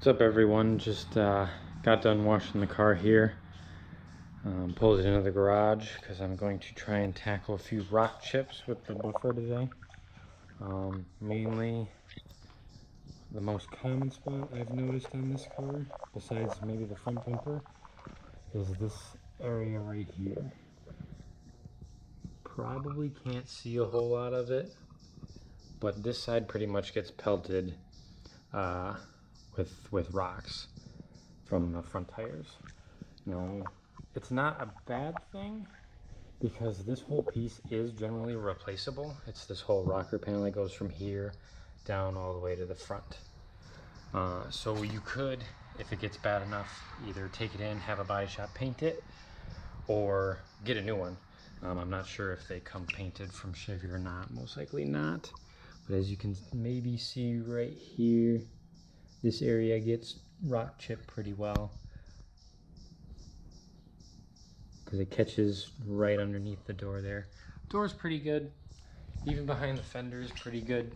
What's up, everyone? Just got done washing the car here. Pulled it into the garage because I'm going to try and tackle a few rock chips with the buffer today. Mainly the most common spot I've noticed on this car, besides maybe the front bumper, is this area right here. Probably can't see a whole lot of it, but this side pretty much gets pelted with rocks from the front tires. It's not a bad thing because this whole piece is generally replaceable. It's this whole rocker panel that goes from here down all the way to the front. So you could, if it gets bad enough, either take it in, have a body shop paint it, or get a new one. I'm not sure if they come painted from Chevy or not, most likely not. But as you can maybe see right here, this area gets rock chipped pretty well because it catches right underneath the door there. Door's pretty good, even behind the fender is pretty good,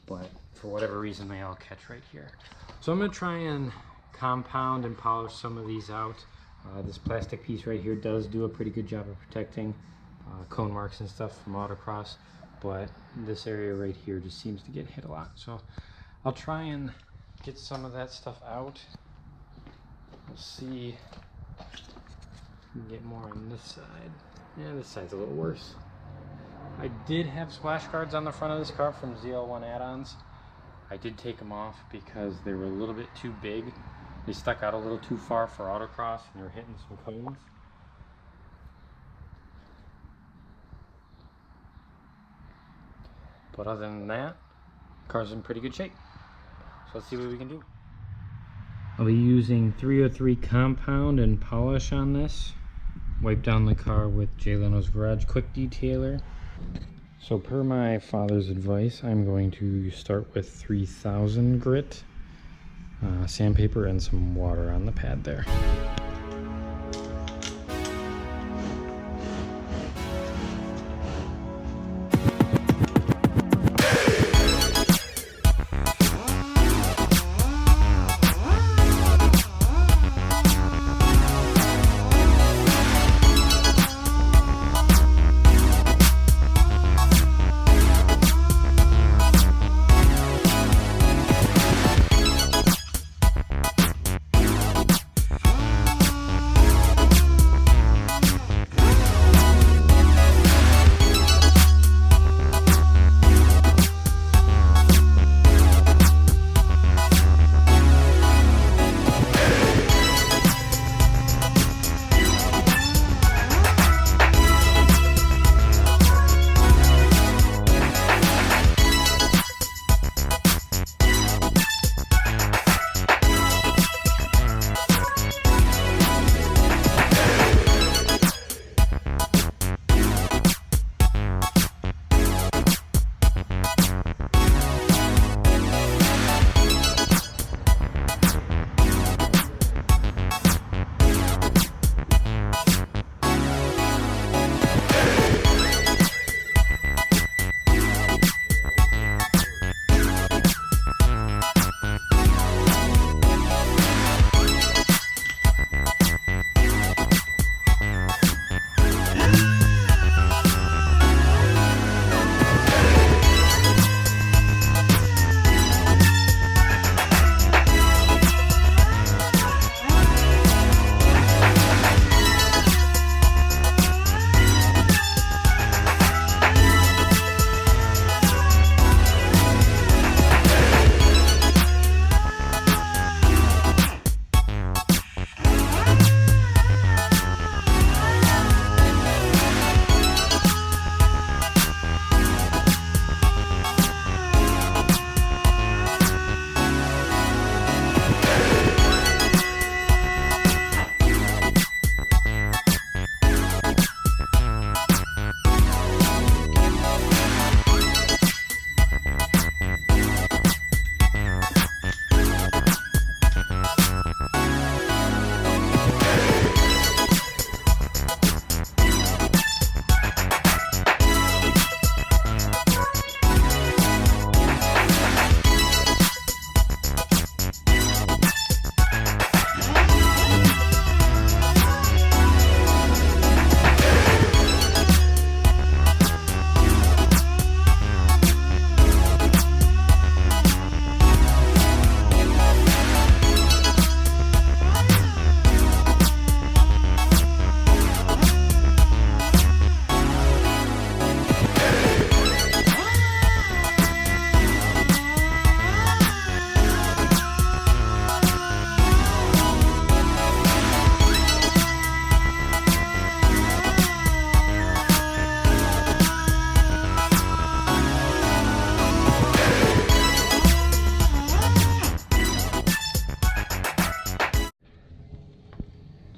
but for whatever reason they all catch right here. So I'm going to try and compound and polish some of these out. This plastic piece right here does do a pretty good job of protecting cone marks and stuff from autocross, but this area right here just seems to get hit a lot. So I'll try and get some of that stuff out. We'll see if we can get more on this side. Yeah, this side's a little worse. I did have splash guards on the front of this car from ZL1 add-ons. I did take them off because they were a little bit too big. They stuck out a little too far for autocross and they were hitting some cones. But other than that, the car's in pretty good shape. So let's see what we can do. I'll be using 303 compound and polish on this. Wipe down the car with Jay Leno's Garage Quick Detailer. So per my father's advice, I'm going to start with 3000 grit, sandpaper, and some water on the pad there.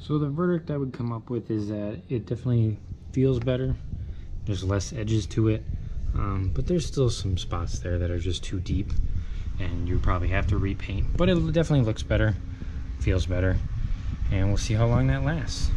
So the verdict I would come up with is that it definitely feels better. There's less edges to it, but there's still some spots there that are just too deep, and you probably have to repaint. But it definitely looks better, feels better, and we'll see how long that lasts.